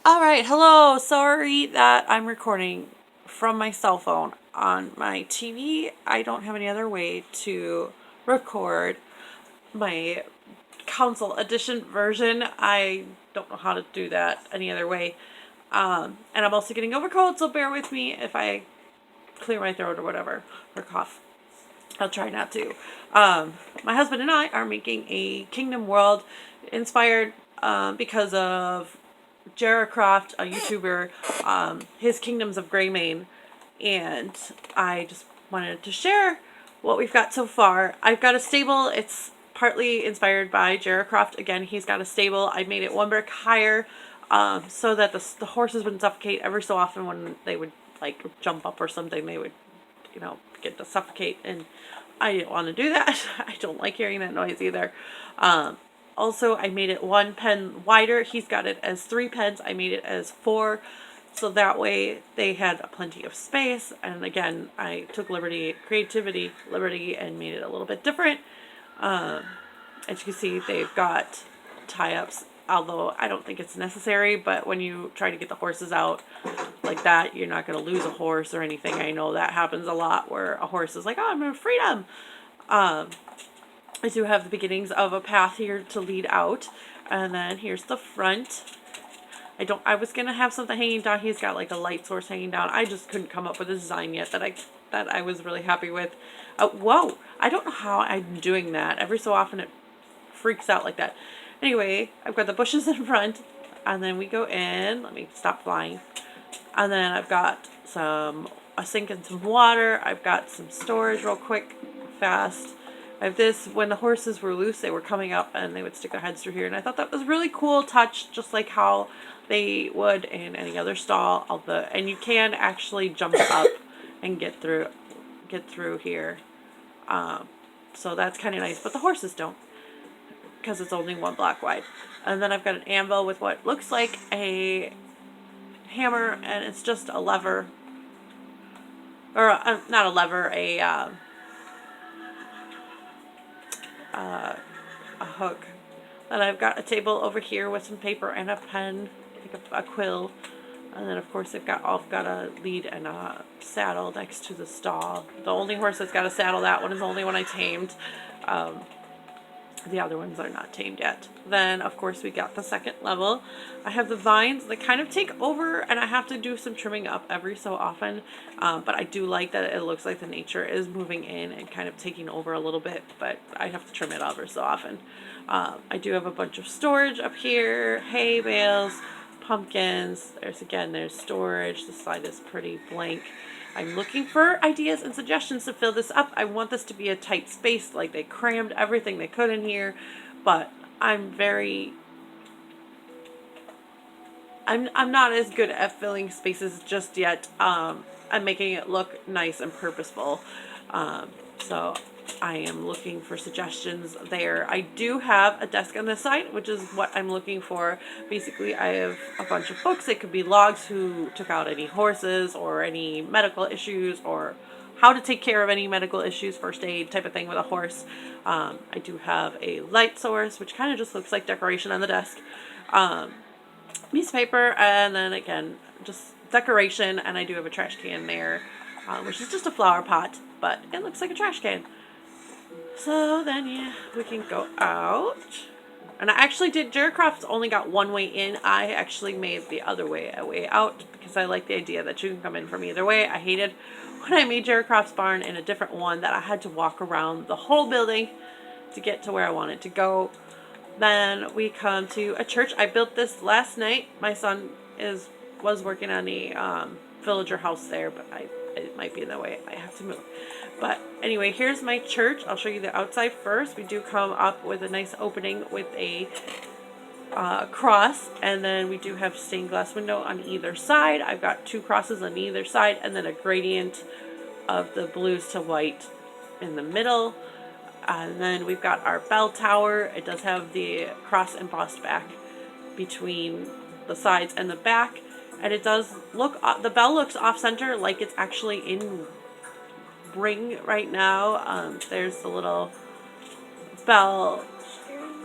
All right, hello. Sorry that I'm recording from my cell phone on my TV. I don't have any other way to record my console edition version. I don't know how to do that any other way. And I'm also getting over cold, so bear with me if I clear my throat or whatever, or cough. I'll try not to. My husband and I are making a Kingdom World inspired because of Jara Croft, a YouTuber, his Kingdoms of Greymane, and I just wanted to share what we've got so far. I've got a stable. It's partly inspired by Jara Croft. Again, he's got a stable. I made it one brick higher so that the horses wouldn't suffocate every so often when they would like jump up or something. They would, get to suffocate, and I didn't want to do that. I don't like hearing that noise either. Also, I made it one pen wider. He's got it as 3 pens. I made it as 4. So that way they had plenty of space. And again, I took creativity, liberty, and made it a little bit different. As you can see, they've got tie-ups, although I don't think it's necessary. But when you try to get the horses out like that, you're not going to lose a horse or anything. I know that happens a lot where a horse is like, oh, I'm going to freedom. I do have the beginnings of a path here to lead out. And then here's the front. I was going to have something hanging down. He's got like a light source hanging down. I just couldn't come up with a design yet that I was really happy with. Whoa, I don't know how I'm doing that. Every so often it freaks out like that. Anyway, I've got the bushes in front. And then we go in. Let me stop flying. And then I've got a sink and some water. I've got some storage real quick, fast. I have this, when the horses were loose, they were coming up and they would stick their heads through here. And I thought that was really cool touch, just like how they would in any other stall. And you can actually jump up and get through here. So that's kind of nice, but the horses don't, because it's only 1 block wide. And then I've got an anvil with what looks like a hammer, and it's just a lever, or not a lever, a hook. Then I've got a table over here with some paper and a pen, like a quill. And then of course I've got a lead and a saddle next to the stall. The only horse that's got a saddle, that one is the only one I tamed. The other ones are not tamed yet. Then, of course, we got the second level. I have the vines that kind of take over, and I have to do some trimming up every so often. But I do like that it looks like the nature is moving in and kind of taking over a little bit, but I have to trim it every so often. I do have a bunch of storage up here, hay bales, pumpkins. There's storage. The side is pretty blank. I'm looking for ideas and suggestions to fill this up. I want this to be a tight space, like they crammed everything they could in here, but I'm not as good at filling spaces just yet. I'm making it look nice and purposeful. So I am looking for suggestions there. I do have a desk on this side, which is what I'm looking for. Basically, I have a bunch of books. It could be logs who took out any horses or any medical issues, or how to take care of any medical issues, first aid type of thing with a horse. I do have a light source, which kind of just looks like decoration on the desk. Piece of paper, and then again, just decoration, and I do have a trash can there, which is just a flower pot, but it looks like a trash can. So then, yeah, we can go out. And I actually did, Jara Croft's only got one way in. I actually made the other way a way out, because I like the idea that you can come in from either way. I hated when I made Jara Croft's barn in a different one that I had to walk around the whole building to get to where I wanted to go. Then we come to a church. I built this last night. My son was working on the villager house there, but it might be in the way. I have to move. But anyway, here's my church. I'll show you the outside first. We do come up with a nice opening with a cross, and then we do have stained glass window on either side. I've got 2 crosses on either side, and then a gradient of the blues to white in the middle. And then we've got our bell tower. It does have the cross embossed back between the sides and the back. And it does look, the bell looks off center, like it's actually in ring right now. There's the little bell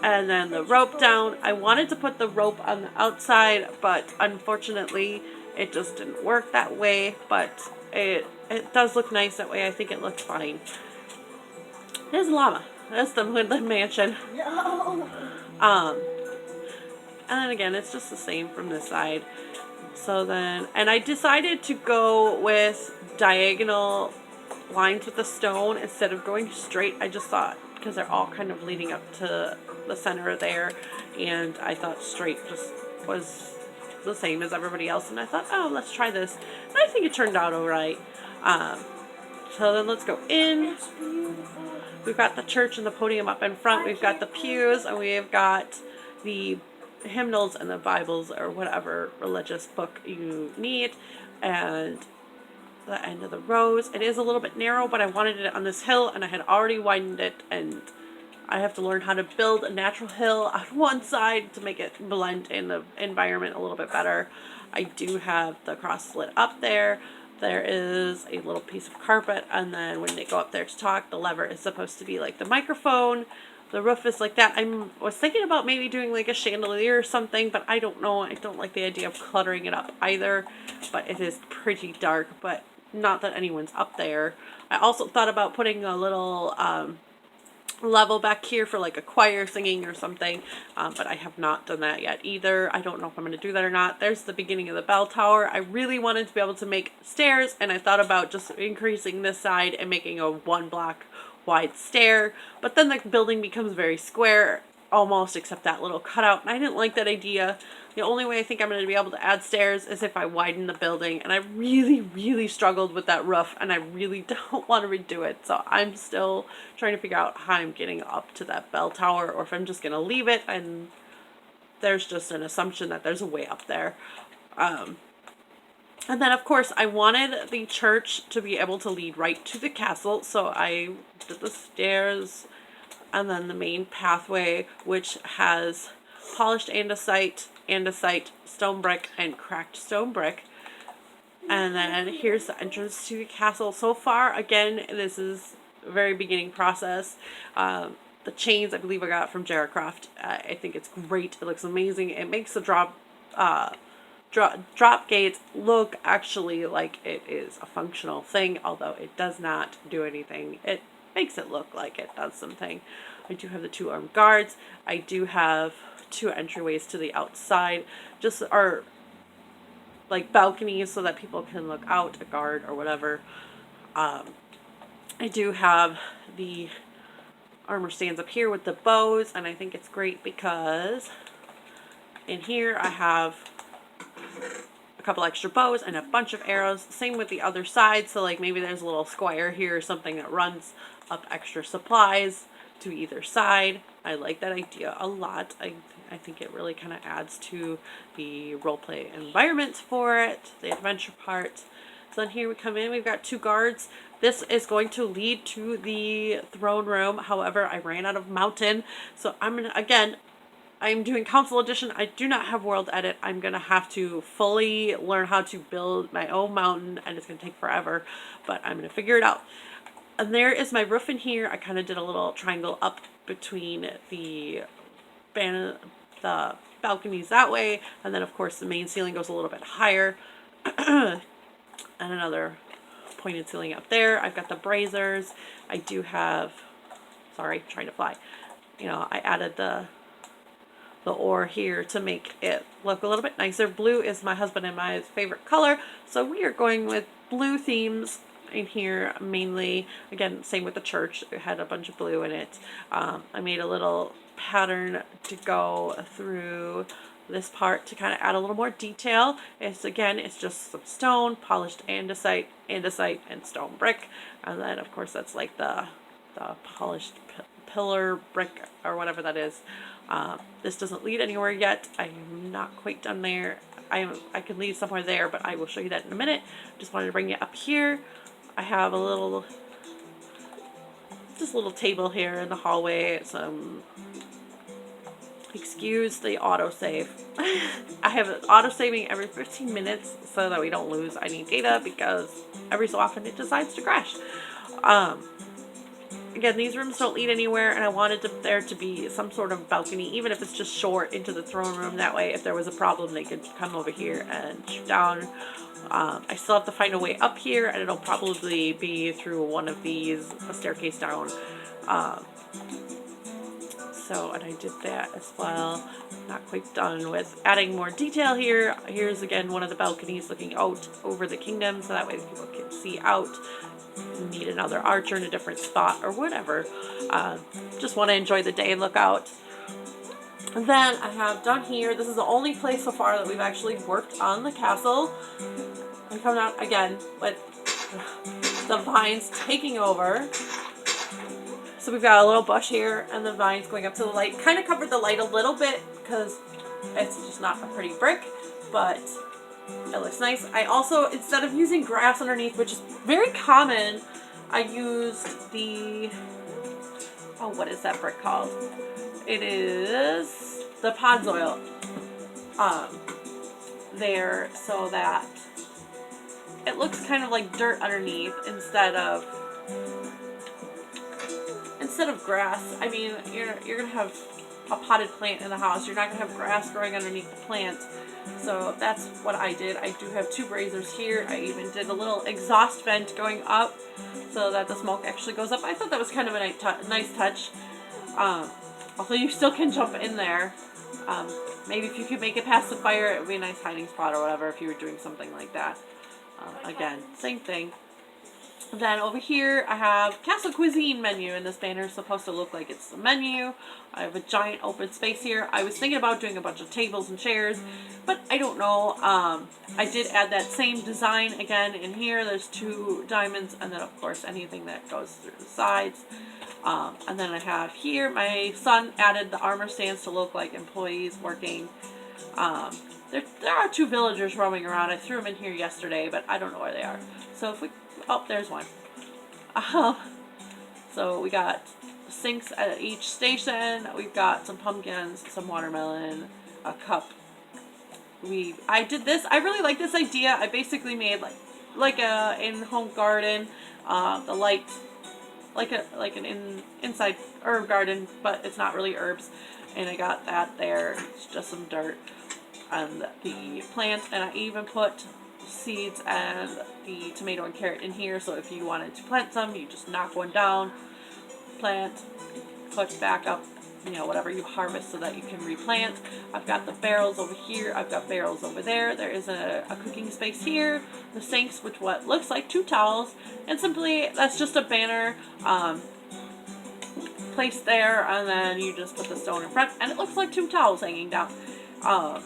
and then the rope down. I wanted to put the rope on the outside, but unfortunately it just didn't work that way, but it does look nice that way. I think it looks fine. There's a llama. That's the Woodland Mansion. No. And then again, it's just the same from this side. So then, and I decided to go with diagonal lines with the stone instead of going straight. I just thought, because they're all kind of leading up to the center there, and I thought straight just was the same as everybody else, and I thought, oh, let's try this. And I think it turned out alright. So then let's go in. We've got the church and the podium up in front. We've got the pews, and we've got the hymnals and the Bibles or whatever religious book you need, and the end of the rows. It is a little bit narrow, but I wanted it on this hill, and I had already widened it, and I have to learn how to build a natural hill on one side to make it blend in the environment a little bit better. I do have the cross slit up there. There is a little piece of carpet, and then when they go up there to talk, the lever is supposed to be like the microphone. The roof is like that. I was thinking about maybe doing like a chandelier or something, but I don't know. I don't like the idea of cluttering it up either, but it is pretty dark, but not that anyone's up there. I also thought about putting a little level back here for like a choir singing or something, but I have not done that yet either. I don't know if I'm going to do that or not. There's the beginning of the bell tower. I really wanted to be able to make stairs, and I thought about just increasing this side and making a 1 block wide stair, but then the building becomes very square almost, except that little cutout, and I didn't like that idea. The only way I think I'm going to be able to add stairs is if I widen the building, and I really struggled with that roof, and I really don't want to redo it, so I'm still trying to figure out how I'm getting up to that bell tower, or if I'm just going to leave it, and there's just an assumption that there's a way up there. And then, of course, I wanted the church to be able to lead right to the castle, so I did the stairs and then the main pathway, which has polished andesite, stone brick, and cracked stone brick. And then here's the entrance to the castle. So far, again, this is a very beginning process. The chains, I believe I got from Jarracraft. I think it's great. It looks amazing. It makes the drop gates look actually like it is a functional thing, although it does not do anything. It makes it look like it does something. I do have the 2 armed guards. I do have 2 entryways to the outside, just are like balconies so that people can look out, a guard or whatever. I do have the armor stands up here with the bows, and I think it's great because in here I have a couple extra bows and a bunch of arrows. Same with the other side, so like maybe there's a little squire here or something that runs up extra supplies to either side. I like that idea a lot. I think it really kind of adds to the roleplay environment for it, the adventure part. So then here we come in, we've got 2 guards. This is going to lead to the throne room. However, I ran out of mountain, so I'm gonna, again, I'm doing Council Edition. I do not have World Edit. I'm going to have to fully learn how to build my own mountain, and it's going to take forever, but I'm going to figure it out. And there is my roof in here. I kind of did a little triangle up between the balconies that way, and then of course the main ceiling goes a little bit higher, and another pointed ceiling up there. I've got the braziers. I do have, sorry, trying to fly. You know, I added the ore here to make it look a little bit nicer. Blue is my husband and my favorite color, so we are going with blue themes in here mainly. Again, same with the church. It had a bunch of blue in it. I made a little pattern to go through this part to kind of add a little more detail. It's just some stone, polished andesite, and stone brick, and then of course that's like the polished pillar brick or whatever that is. This doesn't lead anywhere yet. I am not quite done there. I can lead somewhere there, but I will show you that in a minute. Just wanted to bring you up here. I have a little table here in the hallway. Excuse the autosave. I have it auto-saving every 15 minutes so that we don't lose any data, because every so often it decides to crash. again, these rooms don't lead anywhere, and I wanted there to be some sort of balcony, even if it's just short, into the throne room. That way, if there was a problem, they could come over here and shoot down. I still have to find a way up here, and it'll probably be through one of these, a staircase down. And I did that as well. Not quite done with adding more detail here. Here's again one of the balconies looking out over the kingdom, so that way people can see out. Need another archer in a different spot or whatever. Just want to enjoy the day and look out. And then I have done here, this is the only place so far that we've actually worked on the castle. I'm coming out again with the vines taking over. So we've got a little bush here and the vines going up to the light. Kind of covered the light a little bit because it's just not a pretty brick, but it looks nice. I also, instead of using grass underneath, which is very common, I used the, what is that brick called? It is the pond soil there, so that it looks kind of like dirt underneath instead of grass. I mean, you're gonna have a potted plant in the house. You're not gonna have grass growing underneath the plant. So that's what I did. I do have 2 braziers here. I even did a little exhaust vent going up so that the smoke actually goes up. I thought that was kind of a nice touch. Although you still can jump in there. Maybe if you could make it past the fire, it would be a nice hiding spot or whatever if you were doing something like that. Again, same thing. Then over here I have Castle Cuisine menu, and this banner is supposed to look like it's the menu. I have a giant open space here. I was thinking about doing a bunch of tables and chairs, but I don't know. I did add that same design again in here. There's 2 diamonds, and then of course anything that goes through the sides. And then I have here, my son added the armor stands to look like employees working. There are 2 villagers roaming around. I threw them in here yesterday, but I don't know where they are. So if we, there's one. So we got sinks at each station. We've got some pumpkins, some watermelon, a cup. I did this. I really like this idea. I basically made like a in-home garden, the light, like an inside herb garden, but it's not really herbs. And I got that there. It's just some dirt and the plants, and I even put seeds and the tomato and carrot in here, so if you wanted to plant some, you just knock one down, plant, put back up, whatever you harvest so that you can replant. I've got the barrels over here, I've got barrels over there. There is a cooking space here, the sinks with what looks like 2 towels, and simply that's just a banner placed there, and then you just put the stone in front and it looks like 2 towels hanging down, and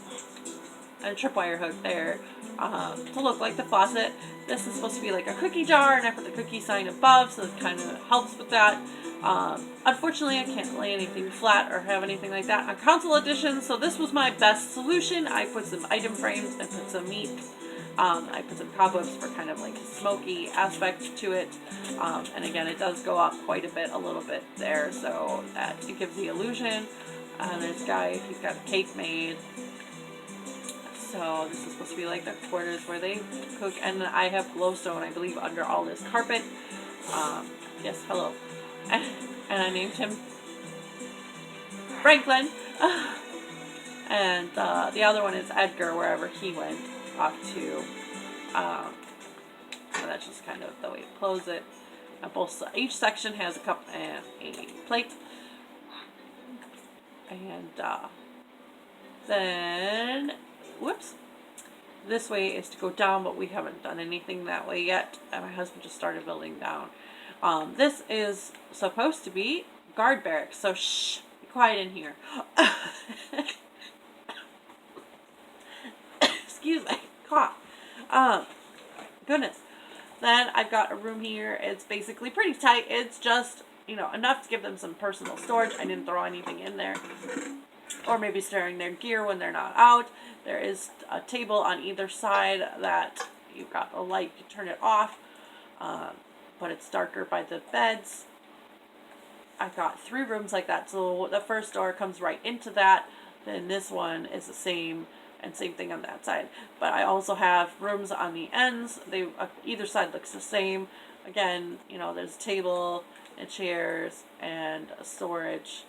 a tripwire hook there to look like the faucet. This is supposed to be like a cookie jar, and I put the cookie sign above, so it kind of helps with that. Unfortunately, I can't lay anything flat or have anything like that on console edition, so this was my best solution. I put some item frames, I put some meat, I put some cobwebs for kind of like a smoky aspect to it, and again, it does go up quite a bit, a little bit there, so that it gives the illusion. There's a guy, he's got a cake made. So this is supposed to be like the quarters where they cook, and I have glowstone, I believe, under all this carpet. Yes, hello. And I named him Franklin. And the other one is Edgar, wherever he went off to. And that's just kind of the way to close it. Each section has a cup and a plate. And then, whoops, this way is to go down, but we haven't done anything that way yet, and my husband just started building down. This is supposed to be guard barracks, so shh, be quiet in here. Excuse me, cough. Goodness. Then I've got a room here. It's basically pretty tight. It's just, enough to give them some personal storage. I didn't throw anything in there. Or maybe storing their gear when they're not out. There is a table on either side that you've got a light, you turn it off, but it's darker by the beds. I've got 3 rooms like that, so the first door comes right into that, then this one is the same, and same thing on that side. But I also have rooms on the ends. Either side looks the same. Again, there's a table, and chairs and storage,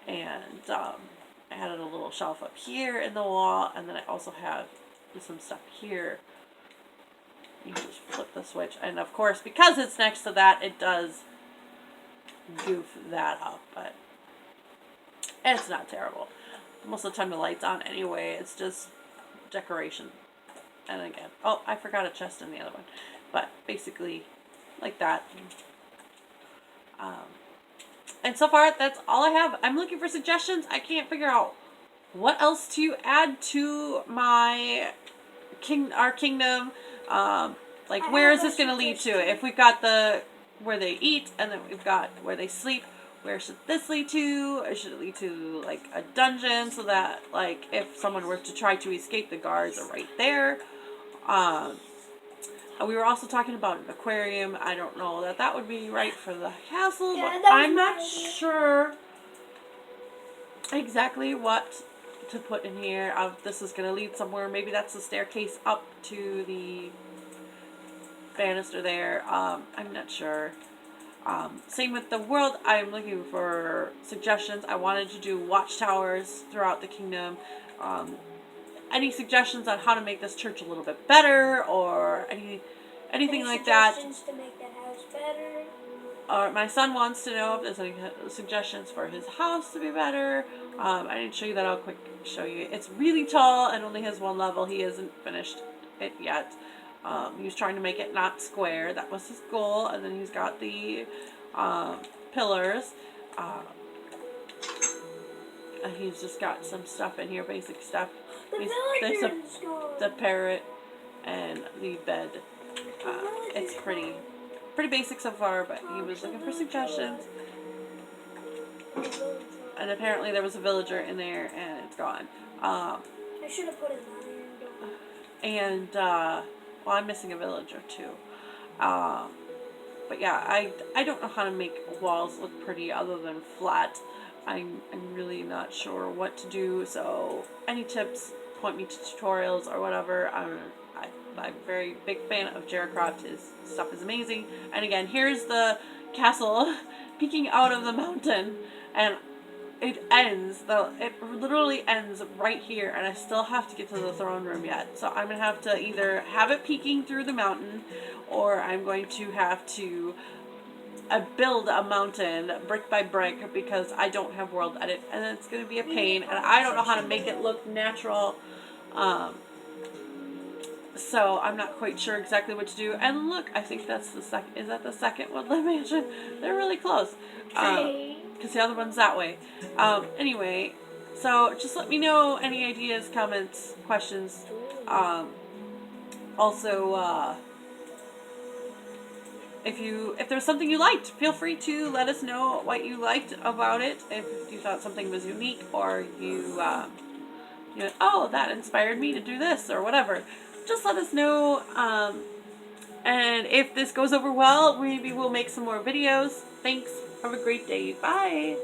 and I added a little shelf up here in the wall, and then I also have some stuff here. You can just flip the switch, and of course, because it's next to that, it does goof that up, but it's not terrible. Most of the time the light's on anyway, it's just decoration. And again, oh, I forgot a chest in the other one, but basically like that. And so far, that's all I have. I'm looking for suggestions. I can't figure out what else to add to my our kingdom. Like, where is this going to lead to? If we've got the where they eat, and then we've got where they sleep, where should this lead to? Or should it lead to, like, a dungeon so that, like, if someone were to try to escape, the guards are right there? We were also talking about an aquarium. I don't know that would be right for the castle, but I'm not sure exactly what to put in here. This is going to lead somewhere. Maybe that's the staircase up to the banister there. I'm not sure. Same with the world. I'm looking for suggestions. I wanted to do watchtowers throughout the kingdom. Any suggestions on how to make this church a little bit better, or anything like that? Suggestions to make that house better? Or my son wants to know if there's any suggestions for his house to be better. I didn't show you that. I'll quick show you. It's really tall and only has one level. He hasn't finished it yet. He was trying to make it not square. That was his goal. And then he's got the pillars. And he's just got some stuff in here, basic stuff. There's the parrot and the bed. It's pretty basic so far, but he was looking for suggestions. And apparently there was a villager in there, and it's gone. I should have put an iron door. And well, I'm missing a villager too. But yeah, I don't know how to make walls look pretty other than flat. I'm really not sure what to do. So any tips, point me to tutorials or whatever. I'm a very big fan of Jericroft. His stuff is amazing. And again, here's the castle peeking out of the mountain, and it literally ends right here, and I still have to get to the throne room yet. So I'm going to have to either have it peeking through the mountain, or I'm going to have to build a mountain brick by brick, because I don't have world edit, and it's going to be a pain, and I don't know how to make it look natural. So I'm not quite sure exactly what to do. And look, I think that's the second. Is that the second Woodland Mansion? They're really close. Because the other one's that way. Anyway, so just let me know any ideas, comments, questions. Also, if there's something you liked, feel free to let us know what you liked about it. If you thought something was unique, or oh, that inspired me to do this, or whatever. Just let us know. And if this goes over well, maybe we'll make some more videos. Thanks. Have a great day. Bye.